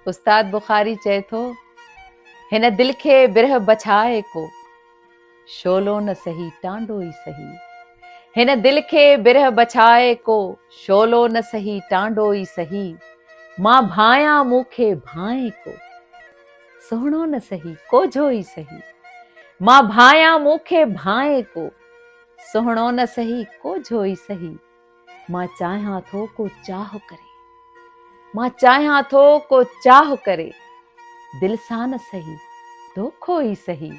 उस्ताद बुखारी चए थो, हिन दिल खे बिरह बछाए को, शोलो न सही टांडो ई सही। हिन दिल खे बिरह बछाए को, शोलो न सही टांडो ई सही। मां भायां मूंखे भाए को, सुहिणो न सही कोझो ई सही। मां भायां मूंखे भाए को, सुहिणो न सही कोझो ई सही। मां चाहियां थो को चाह करे, मां चाहियां थो को चाह करे, दिल सां न सही दोखो ई सही।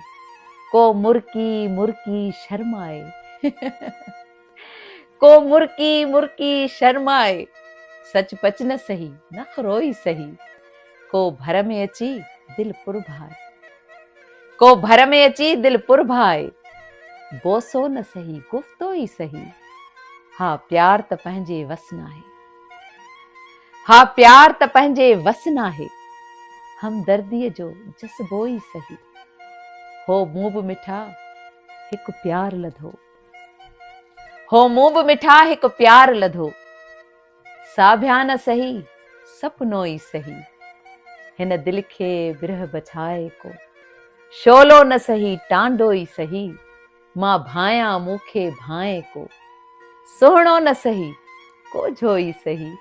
को मुर्की मुर्की शर्माए को मुर्की मुर्की शर्माए, सच पच न सही नखरो ई सही। को भर में अची दिल पुरभाए, को भर में अची दिल पुरभाए, बोसो न सही गुफ्तो ई सही। हा प्यार त पंहिंजे वस न आहे, हा प्यार त पंहिंजे वस न आहे। हमदर्दीअ जो जज़्बो ई सही। हो मुंहुं बि मिठा हिकु प्यार लधो, हो मुंहुं बि मिठा हिकु प्यार लधो। साभिया न सही सपनो ई सही। हिन दिल खे बिरह बछाए को, शोलो न सही टांडो ई सही। मां भायां मूंखे भाए को, सुहिणो न सही कोझो ई सही।